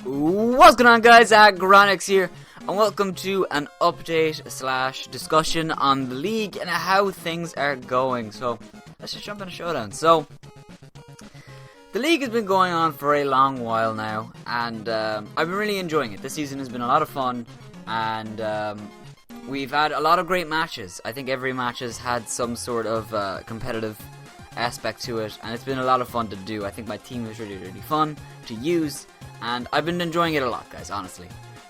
What's going on, guys? Aggronix here, and welcome to an update slash discussion on the league and how things are going. So let's just jump in a showdown. So the league has been going on for a long while now, and I've been really enjoying it. This season has been a lot of fun, and we've had a lot of great matches. I think every match has had some sort of competitive aspect to it, and it's been a lot of fun to do. I think my team is really fun to use, and I've been enjoying it a lot, guys, honestly.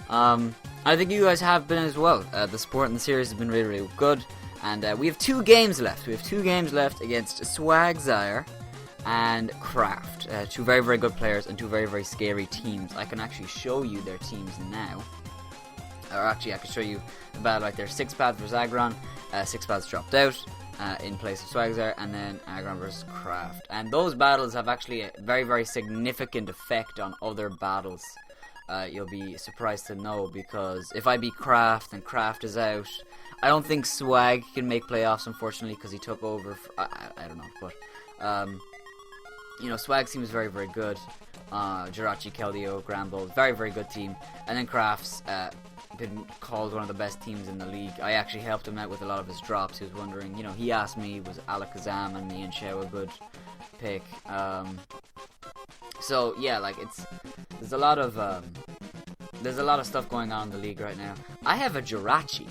I think you guys have been as well. The support in the series has been really good, and we have 2 games left. We have 2 games left against Swagzyre and Craft. 2 very good players and 2 very scary teams. I can actually show you their teams now. Or actually, I can show you the battle right there. 6 paths versus Aggron. 6 paths dropped out in place of Swagzyre, and then Aggron versus Craft. And those battles have actually a very significant effect on other battles. You'll be surprised to know, because if I beat Craft and Craft is out, I don't think Swag can make playoffs, unfortunately, because he took over. I don't know, but you know, Swag seems very good. Jirachi, Keldeo, Gramble, very good team. And then Craft's been called one of the best teams in the league. I actually helped him out with a lot of his drops. He was wondering, you know, he asked me, was Alakazam and me and Shao a good pick? So yeah, like there's a lot of stuff going on in the league right now. I have a Jirachi.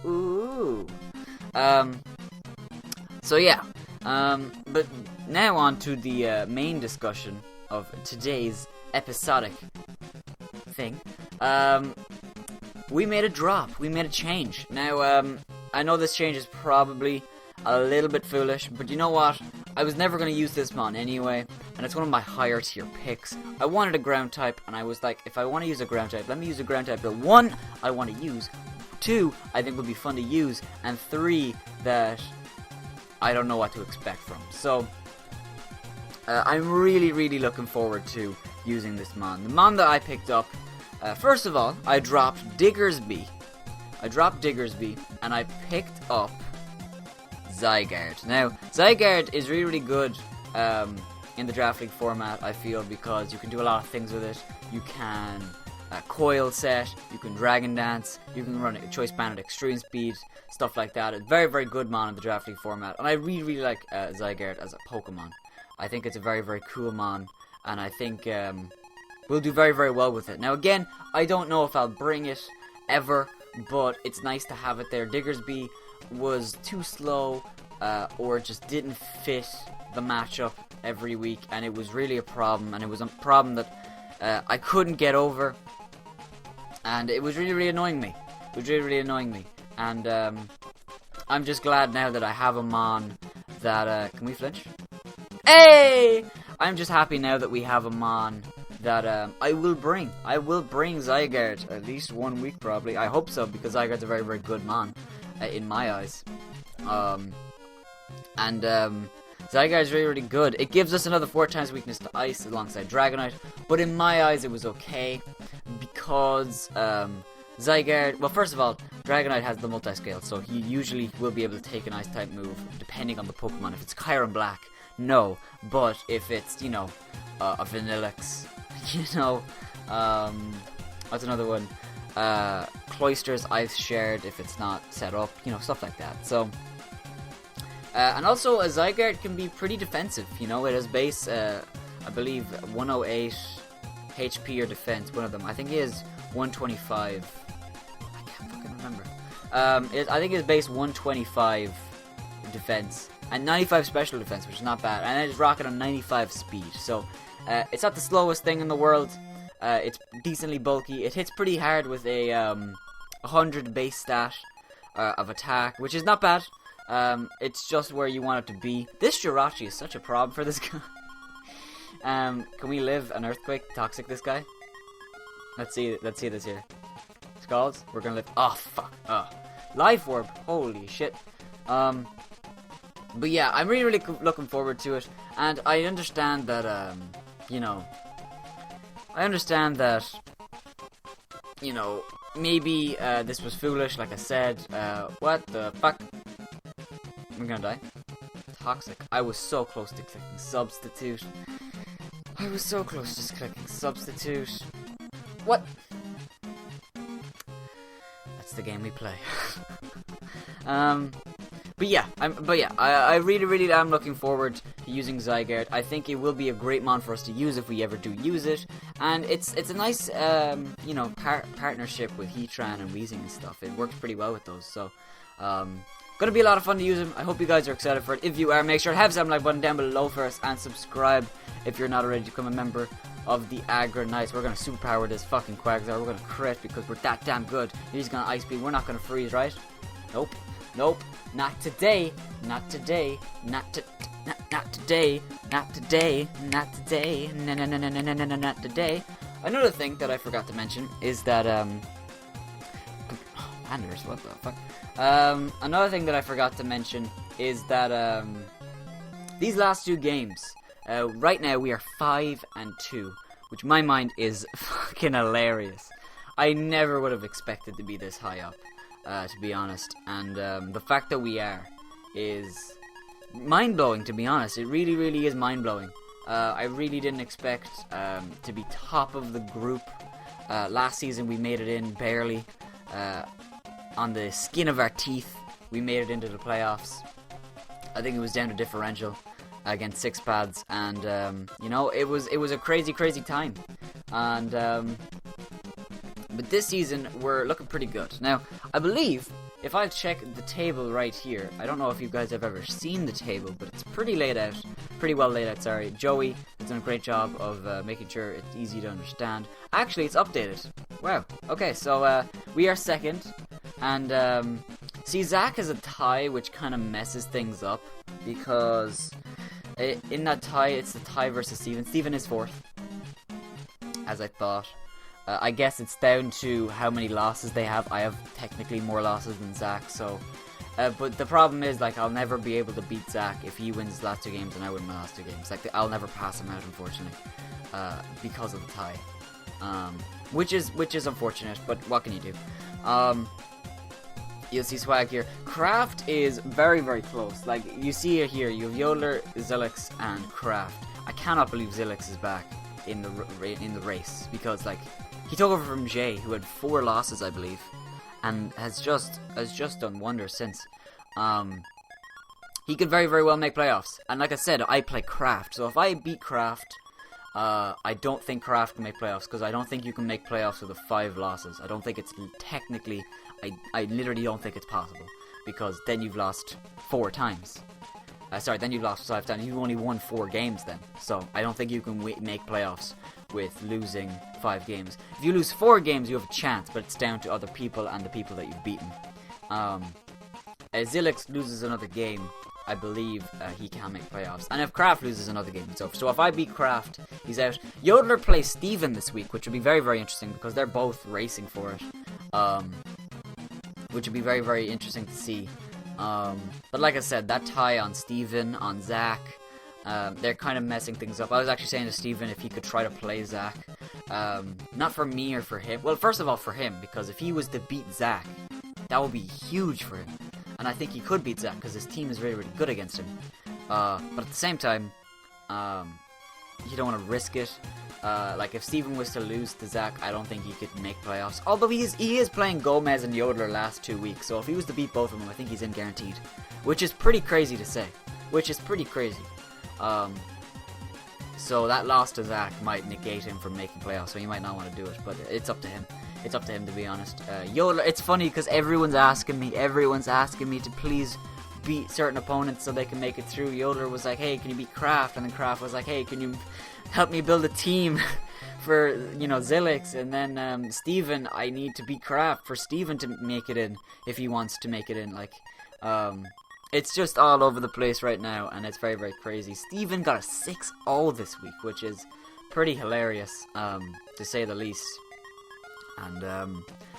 Ooh. So yeah. But now on to the main discussion of today's episodic thing. We made a drop. We made a change. Now, I know this change is probably a little bit foolish, but you know what? I was never going to use this mon anyway, and it's one of my higher tier picks. I wanted a ground type, and I was like, if I want to use a ground type, let me use a ground type that 1, I want to use, 2, I think would be fun to use, and 3, that I don't know what to expect from. So, I'm really looking forward to using this mon. The mon that I picked up, first of all, I dropped Diggersby. And I picked up Zygarde. Now, Zygarde is really good in the Draft League format, I feel, because you can do a lot of things with it. You can coil set, you can Dragon Dance, you can run a Choice Band at extreme speed, stuff like that. It's very good mon in the Draft League format, and I really like Zygarde as a Pokemon. I think it's a very cool mon, and I think we'll do very well with it. Now again, I don't know if I'll bring it ever, but it's nice to have it there. Diggersby was too slow, or just didn't fit the matchup every week, and it was really a problem, and it was a problem that I couldn't get over, and it was really annoying me. And I'm just glad now that I have a mon that can we flinch? Hey! I'm just happy now that we have a mon that I will bring Zygarde at least 1 week probably. I hope so, because Zygarde's a very good mon in my eyes. Zygarde's really good. It gives us another 4 times weakness to ice alongside Dragonite, but in my eyes it was okay, because Zygarde, well, first of all, Dragonite has the multi-scale, so he usually will be able to take an ice type move depending on the Pokemon. If it's Kyurem Black, no, but if it's, you know, a Vanillix, you know, what's another one? Cloyster's Ice Shared if it's not set up, you know, stuff like that. So, and also a Zygarde can be pretty defensive, you know. It has base, I believe, 108 HP or defense, one of them. I think he has 125. I can't fucking remember. I think his base 125 defense and 95 special defense, which is not bad. And it's rocking on 95 speed. So, it's not the slowest thing in the world. It's decently bulky. It hits pretty hard with a 100 base stat of attack, which is not bad. It's just where you want it to be. This Jirachi is such a problem for this guy. Can we live an earthquake toxic this guy? Let's see this here. Scalds, we're gonna live. Oh fuck. Life Orb. Holy shit. But yeah, I'm really looking forward to it, and I understand that you know, maybe this was foolish, like I said. What the fuck? I'm gonna die. Toxic. I was so close to clicking substitute. I was so close just clicking substitute. What? That's the game we play. But yeah, I really am looking forward to using Zygarde. I think it will be a great mon for us to use if we ever do use it, and it's a nice you know, partnership with Heatran and Weezing and stuff. It works pretty well with those, so gonna be a lot of fun to use them. I hope you guys are excited for it. If you are, make sure to have that like button down below for us and subscribe if you're not already to become a member of the Aggronix. We're gonna superpower this fucking Quagsire. We're gonna crit because we're that damn good. He's gonna Ice Beam. We're not gonna freeze, right? Nope. Nope. Not today. Not today. Not today. Not today. Not today. No, not today. Another thing that I forgot to mention is that Anders, what the fuck? Another thing that I forgot to mention is that these last two games, right now we are 5-2, which in my mind is fucking hilarious. I never would have expected to be this high up, to be honest, and the fact that we are is mind-blowing, to be honest. It really is mind-blowing. I really didn't expect to be top of the group. Last season we made it in barely. On the skin of our teeth, we made it into the playoffs. I think it was down to differential against 6 pads, and you know, it was a crazy time. And but this season we're looking pretty good. Now, I believe if I check the table right here, I don't know if you guys have ever seen the table, but it's pretty well laid out. Sorry, Joey has done a great job of making sure it's easy to understand. Actually, it's updated. Wow. Okay, so we are second. And, see, Zach has a tie, which kind of messes things up, because in that tie, it's the tie versus Steven. Steven is 4th, as I thought. I guess it's down to how many losses they have. I have technically more losses than Zach, so... but the problem is, like, I'll never be able to beat Zach if he wins the last 2 games and I win my last 2 games. Like, I'll never pass him out, unfortunately, because of the tie. Which is unfortunate, but what can you do? You'll see Swag here. Craft is very close. Like, you see it here. You have Yodeler, Zilix, and Craft. I cannot believe Zilix is back in the race, because, like, he took over from Jay, who had 4 losses, I believe, and has just done wonders since. He could very well make playoffs. And like I said, I play Craft, so if I beat Craft, I don't think Craft can make playoffs, because I don't think you can make playoffs with 5 losses. I don't think it's technically... I literally don't think it's possible, because then you've lost 4 times. Sorry, then you've lost 5 times. You've only won 4 games then. So I don't think you can make playoffs with losing 5 games. If you lose 4 games, you have a chance, but it's down to other people and the people that you've beaten. As Zilix loses another game, I believe he can make playoffs. And if Kraft loses another game, it's over. So if I beat Kraft, he's out. Yodeler plays Steven this week, which would be very interesting, because they're both racing for it. Which would be very interesting to see. But like I said, that tie on Steven, on Zach, they're kind of messing things up. I was actually saying to Steven if he could try to play Zach. Not for me or for him. Well, first of all, for him, because if he was to beat Zach, that would be huge for him. And I think he could beat Zach, because his team is really good against him. But at the same time, you don't want to risk it. Like, if Steven was to lose to Zach, I don't think he could make playoffs. Although he is playing Gomez and Yodeler last 2 weeks, so if he was to beat both of them, I think he's in guaranteed. Which is pretty crazy to say. So that loss to Zach might negate him from making playoffs, so he might not want to do it, but it's up to him. It's up to him, to be honest. Yodeler, it's funny, because everyone's asking me to please beat certain opponents so they can make it through. Yodeler was like, hey, can you beat Kraft? And then Kraft was like, hey, can you help me build a team for, you know, Zilix? And then Steven, I need to beat Kraft for Steven to make it in, if he wants to make it in. Like, it's just all over the place right now, and it's very crazy. Steven got a 6-0 this week, which is pretty hilarious, to say the least. And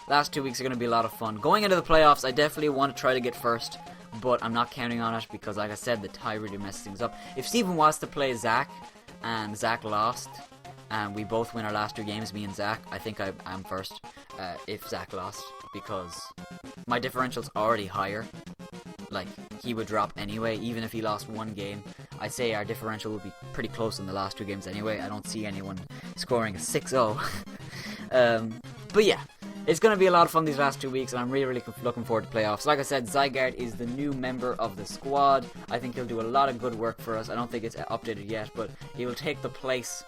last 2 weeks are going to be a lot of fun. Going into the playoffs, I definitely want to try to get first, but I'm not counting on it, because like I said, the tie really messes things up. If Steven wants to play Zach, and Zach lost, and we both win our last 2 games, me and Zach, I think I'm first, if Zach lost, because my differential's already higher. Like, he would drop anyway, even if he lost 1 game. I'd say our differential will be pretty close in the last 2 games anyway. I don't see anyone scoring a 6-0. But yeah, it's going to be a lot of fun these last 2 weeks, and I'm really looking forward to playoffs. Like I said, Zygarde is the new member of the squad. I think he'll do a lot of good work for us. I don't think it's updated yet, but he will take the place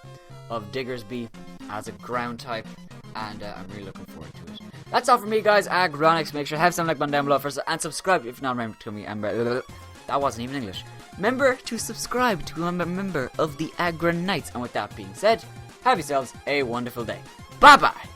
of Diggersby as a ground type, and I'm really looking forward to it. That's all from me, guys. Aggronix. Make sure to have some like button down below first, and subscribe if you're not a member to me. That wasn't even English. Remember to subscribe to become a member of the Aggronix. And with that being said, have yourselves a wonderful day. Bye bye.